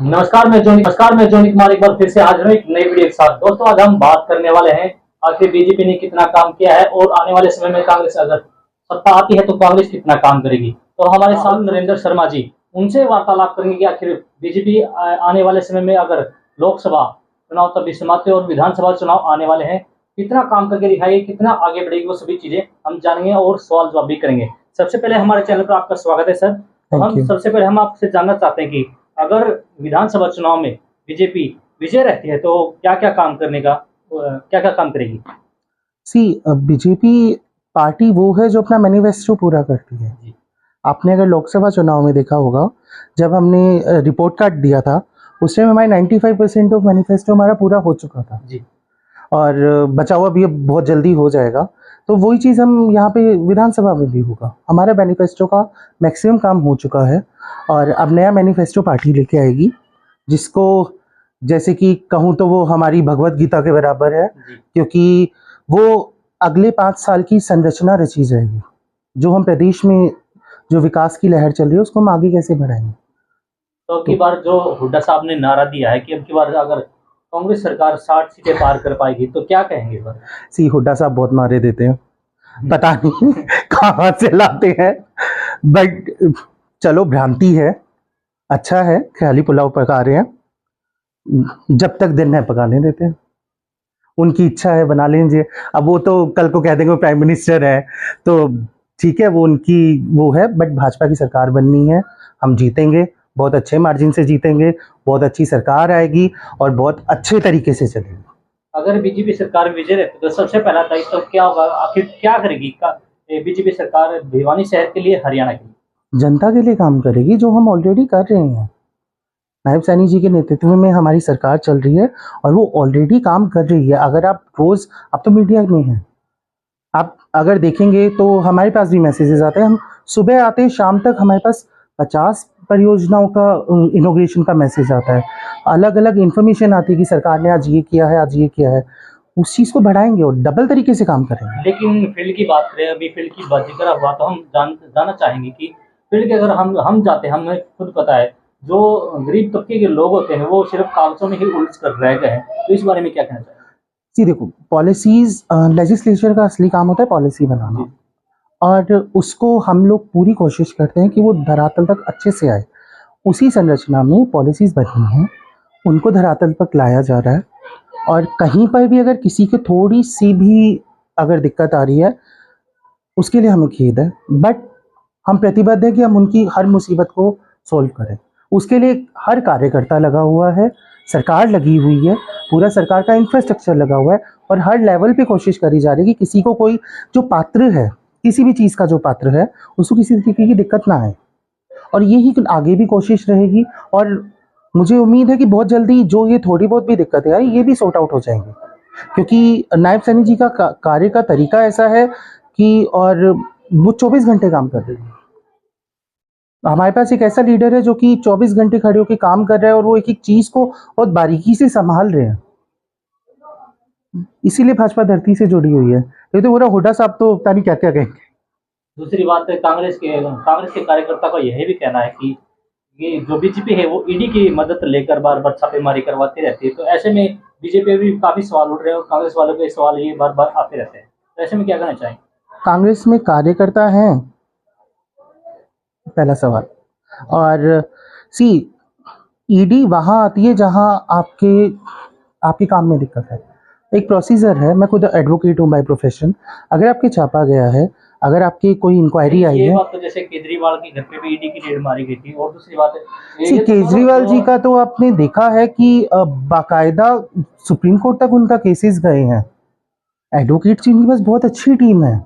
नमस्कार, मैं जोनी कुमार एक बार फिर से हाजिर हूँ एक नई वीडियो के साथ। दोस्तों, आज हम बात करने वाले हैं आखिर बीजेपी ने कितना काम किया है और आने वाले समय में कांग्रेस अगर सत्ता आती है तो कांग्रेस कितना काम करेगी। तो हमारे साथ नरेंद्र शर्मा जी, उनसे वार्तालाप करेंगे कि आखिर बीजेपी आने वाले समय में अगर लोकसभा चुनाव तब भी समाप्त और विधानसभा चुनाव आने वाले हैं, कितना काम करके दिखाएगी, कितना आगे बढ़ेगी, वो सभी चीजें हम जानेंगे और सवाल जवाब भी करेंगे। सबसे पहले हमारे चैनल पर आपका स्वागत है सर। सबसे पहले हम आपसे जानना चाहते हैं कि अगर विधानसभा चुनाव में बीजेपी विजय रहती है तो क्या-क्या काम करने का क्या-क्या काम करेगी? बीजेपी पार्टी वो है जो अपना मैनिफेस्टो पूरा करती है। आपने अगर लोकसभा चुनाव में देखा होगा, जब हमने रिपोर्ट कार्ड दिया था, उस टाइम हमारे 95% ऑफ मैनिफेस्टो हमारा पूरा हो चुका था जी। और बचा हुआ भी अब बहुत जल्दी हो जाएगा। तो वही चीज़ हम यहाँ पे विधानसभा में भी होगा। हमारा मैनिफेस्टो का मैक्सिमम काम हो चुका है और अब नया मैनिफेस्टो पार्टी लेके आएगी, जिसको जैसे कि कहूँ तो वो हमारी भगवत गीता के बराबर है, क्योंकि वो अगले 5 साल की संरचना रची जाएगी। जो हम प्रदेश में जो विकास की लहर चल रही है, उसको हम आगे कैसे बढ़ाएँगे। तो अब की बार जो हुड्डा साहब ने नारा दिया है कि अब की बार अगर कांग्रेस सरकार 60 सीटें पार कर पाएगी तो क्या कहेंगे इस बार? हुड्डा साहब बहुत नारे देते हैं, पता नहीं कहाँ से लाते हैं, बट चलो भ्रांति है, अच्छा है, ख़याली पुलाव पका रहे हैं, जब तक दिन है पकाने देते हैं। उनकी इच्छा है बना लीजिए। अब वो तो कल को कह देंगे वो प्राइम मिनिस्टर है, तो ठीक है, वो उनकी वो है, बट भाजपा की सरकार बननी है, हम जीतेंगे, बहुत अच्छे मार्जिन से जीतेंगे, बहुत अच्छी सरकार आएगी और बहुत अच्छे तरीके से चलेगी। अगर बीजेपी सरकार विजय रहती तो सबसे पहला दायित्व तो क्या होगा, आखिर क्या करेगी बीजेपी सरकार भिवानी शहर के लिए, हरियाणा के लिए? जनता के लिए काम करेगी, जो हम ऑलरेडी कर रहे हैं। नायब सैनी जी के नेतृत्व में हमारी सरकार चल रही है और वो ऑलरेडी काम कर रही है। अगर आप रोज़, आप तो मीडिया में हैं, आप अगर देखेंगे तो हमारे पास भी मैसेजेस आते हैं। हम सुबह आते हैं, शाम तक हमारे पास 50 परियोजनाओं का इनॉग्रेशन का मैसेज आता है। अलग-अलग इन्फॉर्मेशन आती है कि सरकार ने आज ये किया है, आज ये किया है। उस चीज़ को बढ़ाएँगे और डबल तरीके से काम करेंगे। लेकिन फील्ड की बात करें, अभी फील्ड की बात जिक्र हुआ तो हम जानना चाहेंगे कि फील्ड के अगर हम जाते हैं, हमें खुद पता है, जो गरीब तबके के लोग होते हैं वो सिर्फ कागजों में ही उलझ कर रह गए हैं। तो इस बारे में क्या कहना चाहिए? देखो, पॉलिसीज़ लेजिस्लेचर का असली काम होता है पॉलिसी बनाना, और उसको हम लोग पूरी कोशिश करते हैं कि वो धरातल तक अच्छे से आए। उसी संरचना में पॉलिसीज़ बनी हैं, उनको धरातल तक लाया जा रहा है और कहीं पर भी अगर किसी को थोड़ी-सी भी अगर दिक्कत आ रही है, उसके लिए हमें खेद है, बट हम प्रतिबद्ध हैं कि हम उनकी हर मुसीबत को सॉल्व करें। उसके लिए हर कार्यकर्ता लगा हुआ है, सरकार लगी हुई है, पूरा सरकार का इंफ्रास्ट्रक्चर लगा हुआ है और हर लेवल पे कोशिश करी जा रही है कि किसी को कोई जो पात्र है, किसी भी चीज़ का जो पात्र है, उसको किसी तरीके की दिक्कत ना आए और यही आगे भी कोशिश रहेगी। और मुझे उम्मीद है कि बहुत जल्दी जो ये थोड़ी बहुत भी दिक्कतें आई, ये भी सॉर्ट आउट हो जाएँगी, क्योंकि नायब सैनी जी का कार्य का तरीका ऐसा है कि और वो 24 घंटे काम कर रही है। हमारे पास एक ऐसा लीडर है जो कि 24 घंटे खड़े होके काम कर रहा है और वो एक-एक चीज़ को बहुत बारीकी से सँभाल रहे हैं। इसीलिए भाजपा धरती से जुड़ी हुई है। ये तो पूरा हुड्डा साहब तो पता नहीं क्या-क्या कहेंगे। दूसरी बात है, कांग्रेस के कार्यकर्ता का यह भी कहना है कि ये जो बीजेपी है वो ईडी की मदद लेकर बार-बार छापेमारी करवाती रहती है। तो ऐसे में बीजेपी भी काफ़ी सवाल उठ रहे हैं और कांग्रेस वालों के सवाल ये बार-बार आते रहते हैं। तो ऐसे में क्या कहना चाहेंगे? कांग्रेस में कार्यकर्ता हैं, पहला सवाल। और सी ईडी वहाँ आती है जहाँ आपके काम में दिक्कत है। एक प्रोसीजर है, मैं खुद एडवोकेट हूँ बाय प्रोफेशन। अगर आपके छापा गया है, अगर आपकी कोई इंक्वायरी आई ये है, बात तो जैसे केजरीवाल के घर पे भी ईडी की रेड मारी गई थी और दूसरी बात है केजरीवाल जी का तो आपने देखा है कि बाकायदा सुप्रीम कोर्ट तक उनका केसेस गए हैं। एडवोकेट जी के पास बहुत अच्छी टीम है,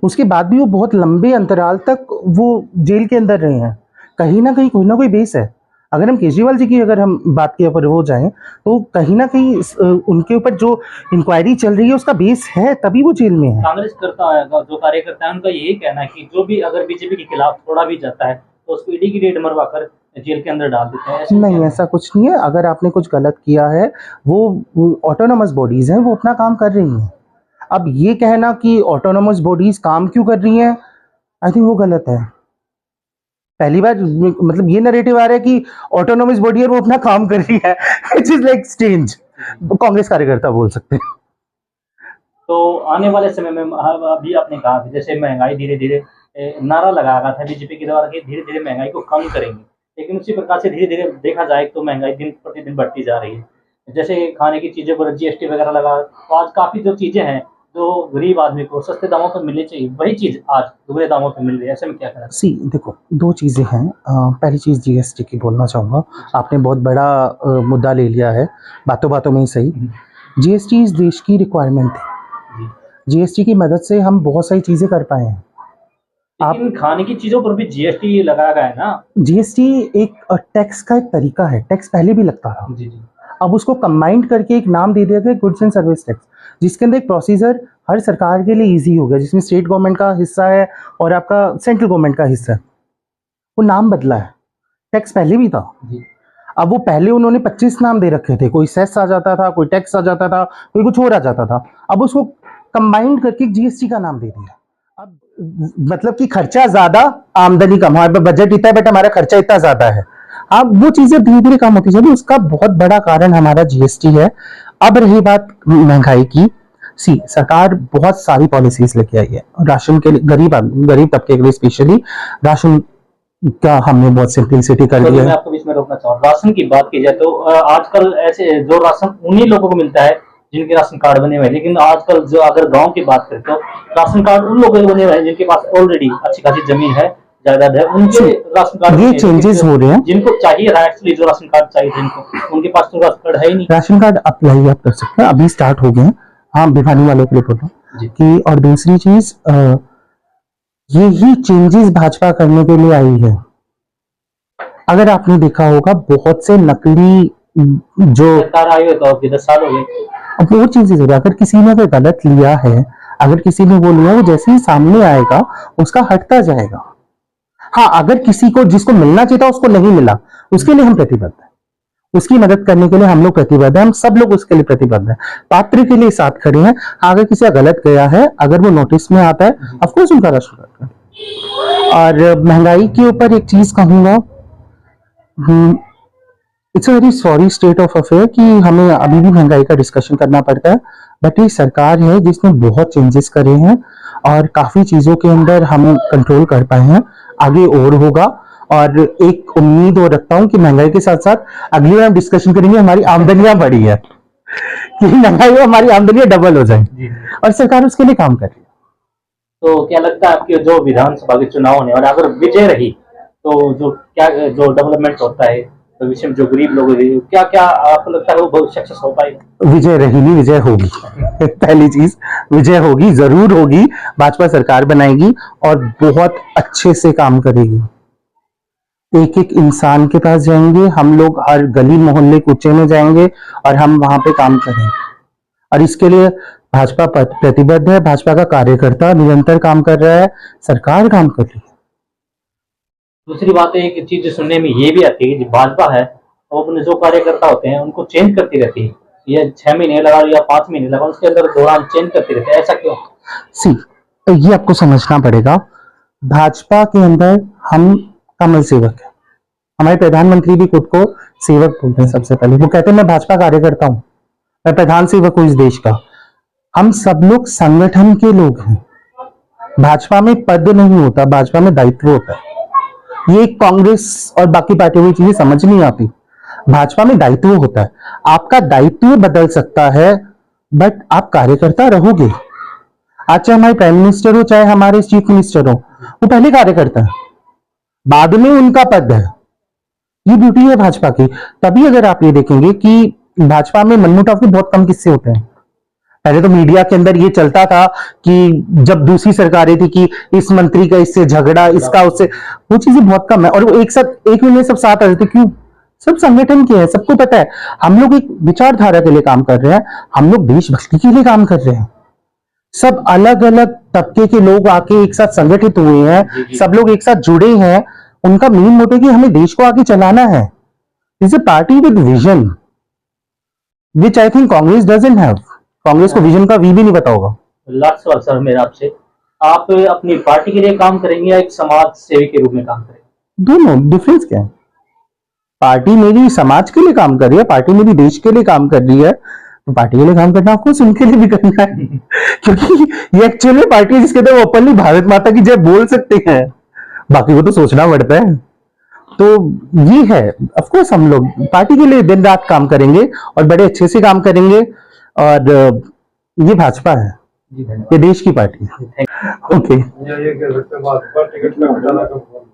उसके बाद भी वो बहुत लंबे अंतराल तक वो जेल के अंदर रहे हैं। कहीं ना कहीं कोई ना कोई बेस है। अगर हम केजरीवाल जी की अगर हम बात के ऊपर हो जाएं, तो कहीं ना कहीं उनके ऊपर जो इंक्वायरी चल रही है उसका बेस है, तभी वो जेल में है। कांग्रेस करता है, जो कार्यकर्ता है उनका यही कहना है कि जो भी अगर बीजेपी के खिलाफ थोड़ा भी जाता है तो उसको ईडी की रेड मरवा कर जेल के अंदर डाल देते हैं। नहीं, ऐसा कुछ नहीं है। अगर आपने कुछ गलत किया है, वो ऑटोनोमस बॉडीज हैं, वो अपना काम कर रही हैं। अब ये कहना कि ऑटोनोमस बॉडीज काम क्यों कर रही हैं, आई थिंक वो गलत है। पहली बार मतलब ये नरेटिव आ रहा है कि ऑटोनोमस बॉडी है वो अपना काम कर रही है, which is like strange. Congress कार्यकर्ता बोल सकते हैं। तो आने वाले समय में अभी आपने कहा कि जैसे महंगाई धीरे धीरे नारा लगाया गया था बीजेपी के द्वारा कि धीरे धीरे महंगाई को कम करेंगे, लेकिन उसी प्रकार से धीरे धीरे देखा जाए तो महंगाई दिन प्रतिदिन बढ़ती जा रही है। जैसे खाने की चीज़ों पर जीएसटी वगैरह लगा, तो आज काफ़ी जो चीज़ें हैं जो गरीब आदमी को सस्ते दामों पर मिलनी चाहिए, वही चीज़ आज दुगने दामों पर मिल रही है। ऐसे में क्या कहना सी देखो, दो चीज़ें हैं। पहली चीज़ जीएसटी की बोलना चाहूँगा। आपने बहुत बड़ा मुद्दा ले लिया है, बातों बातों में ही सही। जीएसटी इस देश की रिक्वायरमेंट है। जी। जीएसटी की मदद से हम बहुत सारी चीज़ें कर पाए हैं। लेकिन खाने की चीज़ों पर भी जीएसटी लगाया गया है ना। जीएसटी एक टैक्स का एक तरीका है। टैक्स पहले भी लगता था, जी जी। अब उसको कंबाइंड करके एक नाम दे दिया गया, गुड्स एंड सर्विस टैक्स, जिसके अंदर एक प्रोसीजर हर सरकार के लिए इजी हो गया, जिसमें स्टेट गवर्नमेंट का हिस्सा है और आपका सेंट्रल गवर्नमेंट का हिस्सा है। वो नाम बदला है। टैक्स पहले भी था, जी। अब वो पहले उन्होंने 25 नाम दे रखे थे, कोई सेस आ जाता था, कोई टैक्स आ जाता था, कोई कुछ और आ जाता था। अब उसको कंबाइंड करके जीएसटी का नाम दे दिया। अब मतलब कि खर्चा ज्यादा, आमदनी कम। हमारे बजट इतना है बट हमारा खर्चा इतना ज्यादा है। अब वो चीजें धीरे धीरे कम होती जाएगी। उसका बहुत बड़ा कारण हमारा जीएसटी है। अब रही बात महंगाई की, सरकार बहुत सारी पॉलिसीज लेके आई है राशन के लिए, गरीब तबके के लिए स्पेशली राशन का हमने बहुत सिंपलिसिटी कर दिया मैं है। आपको बीच में रोकना चाहूँ, राशन की बात की जाए तो आजकल ऐसे जो राशन उन्हीं लोगों को मिलता है जिनके राशन कार्ड बने हुए हैं, लेकिन आजकल जो अगर गांव की बात करें तो राशन कार्ड उन लोगों के बने हुए हैं जिनके पास ऑलरेडी अच्छी खासी जमीन है, जायदाद है, उनके राशन कार्ड ये चेंजेस हो रहे हैं। जिनको चाहिए राइटली जो राशन कार्ड चाहिए जिनको, उनके पास तो राशन कार्ड है ही नहीं। राशन कार्ड अप्लाई आप कर सकते हैं, अभी स्टार्ट हो गए हैं। हाँ, भिवानी वालों के लिए बोल रहा हूँ कि। और दूसरी चीज, यही चेंजेस भाजपा करने के लिए आई है। अगर आपने देखा होगा बहुत से नकली जो सरकार आई है तो अब 10 साल हो गए, अब वो चीजें हो रही है। अगर किसी ने अगर गलत लिया है, अगर किसी ने वो लिया, वो जैसे ही सामने आएगा उसका हटता जाएगा। हाँ, अगर किसी को जिसको मिलना चाहिए था उसको नहीं मिला, उसके लिए हम प्रतिबद्ध हैं। उसकी मदद करने के लिए हम लोग प्रतिबद्ध हैं। हम सब लोग उसके लिए प्रतिबद्ध हैं, पात्र के लिए साथ खड़े हैं। अगर किसी का गलत गया है, अगर वो नोटिस में आता है, ऑफकोर्स उनका राशन कार्ड करें। और महंगाई के ऊपर एक चीज कहूंगा, it's a very sorry state of affair कि हमें अभी भी महंगाई का डिस्कशन करना पड़ता है। बट ये सरकार है जिसने बहुत चेंजेस करे हैं और काफी चीजों के अंदर हम कंट्रोल कर पाए हैं। आगे और होगा, और एक उम्मीद और रखता हूं कि महंगाई के साथ साथ अगली बार हम डिस्कशन करेंगे हमारी आमदनियां बढ़ी है, कि महंगाई में हमारी आमदनियां डबल हो जाए, और सरकार उसके लिए काम कर रही है। तो क्या लगता है आपके जो विधानसभा के चुनाव होने और अगर विजय रही तो जो डेवलपमेंट होता है भविष्य में जो गरीब लोग हैं, क्या क्या आपको लगता है वो बहुत सक्सेस हो पाएगा? विजय रही नहीं, विजय होगी। पहली चीज, विजय होगी, जरूर होगी। भाजपा सरकार बनाएगी और बहुत अच्छे से काम करेगी। एक एक इंसान के पास जाएंगे हम लोग, हर गली मोहल्ले कूचे में जाएंगे और हम वहां पे काम करेंगे। और इसके लिए भाजपा प्रतिबद्ध है। भाजपा का कार्यकर्ता निरंतर काम कर रहा है, सरकार काम कर रही है। दूसरी बात है, एक चीज सुनने में ये भी आती है कि भाजपा है वो अपने जो कार्यकर्ता होते हैं उनको चेंज करती रहती है, ये 6 महीने लगा या 5 महीने लगा, उसके अंदर दौरान चेंज करती रहती है, ऐसा क्यों? ये आपको समझना पड़ेगा। भाजपा के अंदर हम कमल सेवक है। हमारे प्रधानमंत्री भी खुद को सेवक बोलते हैं। सबसे पहले वो कहते हैं मैं भाजपा कार्यकर्ता हूं, मैं प्रधान सेवक हूं इस देश का। हम सब लोग संगठन के लोग हैं। भाजपा में पद नहीं होता, भाजपा में दायित्व होता है। ये कांग्रेस और बाकी पार्टियों की चीजें समझ नहीं आती। भाजपा में दायित्व होता है। आपका दायित्व बदल सकता है बट आप कार्यकर्ता रहोगे। आज चाहे हमारे प्राइम मिनिस्टर हो, चाहे हमारे चीफ मिनिस्टर हो, वो पहले कार्यकर्ता है, बाद में उनका पद है। ये ब्यूटी है भाजपा की। तभी अगर आप ये देखेंगे कि भाजपा में मनमुटाव के बहुत कम किस्से होते हैं। पहले तो मीडिया के अंदर ये चलता था कि जब दूसरी सरकारें थी कि इस मंत्री का इससे झगड़ा, इसका उससे, वो चीजें बहुत कम है। और वो एक साथ एक मिनट सब साथ आ जाते। क्यों? सब संगठन के हैं, सबको पता है हम लोग एक विचारधारा के लिए काम कर रहे हैं, हम लोग देशभक्ति के लिए काम कर रहे हैं। सब अलग अलग तबके के लोग आके एक साथ संगठित हुए हैं, सब लोग एक साथ जुड़े हैं। उनका मेन मोटिव कि हमें देश को आगे चलाना है। Is a party with vision which I think Congress doesn't have. Congress को विजन का वी भी नहीं पता होगा। लास्ट सवाल सर मेरा आपसे, आप अपनी पार्टी के लिए काम करेंगे या एक समाज सेवी के रूप में काम करेंगे? दोनों डिफरेंस क्या है? पार्टी मेरी समाज के लिए काम कर रही है, पार्टी मेरी देश के लिए काम कर रही है, तो पार्टी के लिए काम करना आपको उनके लिए भी करना है क्योंकि ये एक्चुअली पार्टी है जिसके अंदर वो ओपनली भारत माता की जय बोल सकते हैं, बाकी को तो सोचना पड़ता है। तो ये है, ऑफ कोर्स हम लोग पार्टी के लिए दिन रात काम करेंगे और बड़े अच्छे से काम करेंगे, और ये भाजपा है, जी धन्यवाद। ये देश की पार्टी है। ओके, ये कह सकते हैं भाजपा टिकट का घोटाला कब होगा?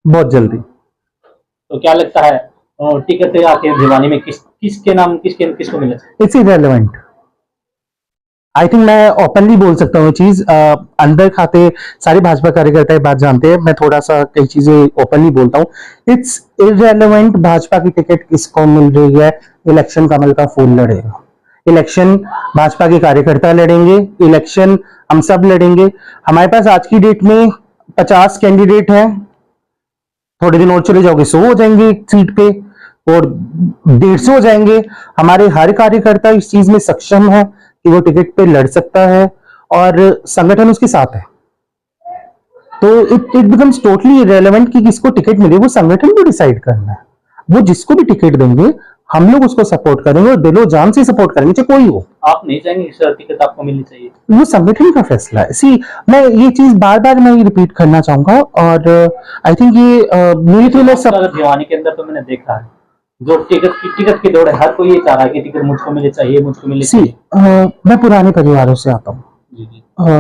बहुत जल्दी। तो क्या लगता है टिकट आखिर भिवानी में किसके नाम किसको मिले? It's irrelevant. आई थिंक मैं ओपनली बोल सकता हूँ ये चीज, अंदर खाते सारे भाजपा कार्यकर्ता ये बात जानते हैं, मैं थोड़ा सा कई चीजें ओपनली बोलता हूँ। इट्स इरेलेवेंट भाजपा की टिकट किसको मिल रही है, इलेक्शन कमल का फूल लड़ेगा, इलेक्शन भाजपा के कार्यकर्ता लड़ेंगे, इलेक्शन हम सब लड़ेंगे। हमारे पास आज की डेट में 50 कैंडिडेट हैं, थोड़े दिन और चले जाओगे 100 हो जाएंगे एक सीट पे, और 150 हो जाएंगे। हमारे हर कार्यकर्ता इस चीज में सक्षम है कि वो टिकट पे लड़ सकता है और संगठन उसके साथ है। तो इट बिकम्स टोटली इरेलेवेंट कि किसको टिकट मिले, वो संगठन को डिसाइड करना है। वो जिसको भी टिकट देंगे हम लोग उसको सपोर्ट करेंगे और दिलो जान से सपोर्ट करेंगे, चाहे कोई हो। आप नहीं चाहेंगे कि सर टिकट आपको मिलनी चाहिए? वो संगठन का फैसला है। सी, मैं ये चीज बार बार मैं रिपीट करना चाहूंगा, और आई थिंक ये मेरे लिए मैं सब अगर भिवानी के अंदर तो मैंने देखा है जो टिकट की दौड़ है, हर कोई ये चाह रहा है कि टिकट मुझको मिले चाहिए, मुझको मिले सी, चाहिए। मैं पुराने परिवारों से आता हूँ। जी जी।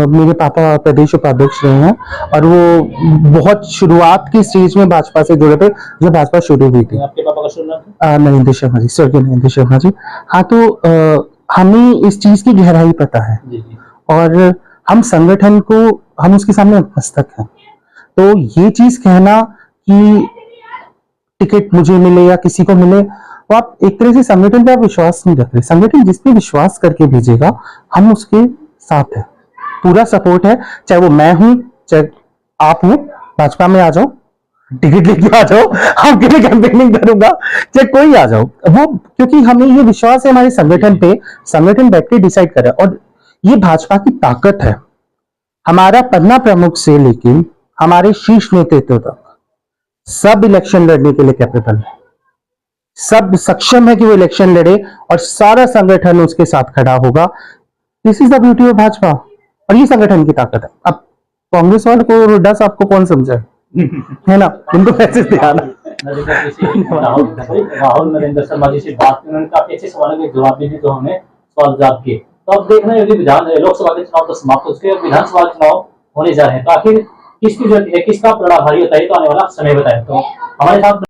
मेरे पापा प्रदेश उपाध्यक्ष रहे हैं और वो बहुत शुरुआत की स्टेज में भाजपा से जुड़े थे जब भाजपा शुरू हुई थी। आपके पापा का शुरू नाम था? नरेंद्र शर्मा जी, स्वर्गीय नरेंद्र शर्मा जी। हाँ, तो हमें इस चीज की गहराई पता है जी जी। और हम संगठन को, हम उसके सामने मस्तक हैं। तो ये चीज कहना कि टिकट मुझे मिले या किसी को मिले, तो आप एक तरह से संगठन पे आप विश्वास नहीं रख रहे। संगठन जिस पे विश्वास करके भेजेगा हम उसके साथ है, पूरा सपोर्ट है। चाहे वो मैं हूं, चाहे आप हो, भाजपा में आ जाओ, टिकट लेके आ जाओ, आपके लिए कैंपेनिंग करूंगा, चाहे कोई आ जाओ। वो क्योंकि हमें ये विश्वास है हमारे संगठन पे, संगठन बैठ के डिसाइड करे, और ये भाजपा की ताकत है। हमारा पन्ना प्रमुख से लेके हमारे शीर्ष नेतृत्व तक सब इलेक्शन लड़ने के लिए कैपेबल है, सब सक्षम है कि वो इलेक्शन लड़े और सारा संगठन उसके साथ खड़ा होगा। This is the beauty of Bhajpa, और ये संगठन की ताकत है। अब कांग्रेस वाले को हुड्डा साहब को कौन समझाए, है ना, उनको पैसे दिखाना। राहुल नरेंद्र शर्मा जी से बात की, उन्होंने काफी अच्छे सवालों के जवाब भी दिए जो हमने सवाल जवाब किए। तो अब देखना है यदि लोकसभा के चुनाव तो समाप्त हो चुके हैं, विधानसभा चुनाव होने जा रहे हैं, तो आखिर किसकी जरूरत है, किसका प्रभाव भारी होता है, तो आने वाला समय बताए। तो हमारे साथ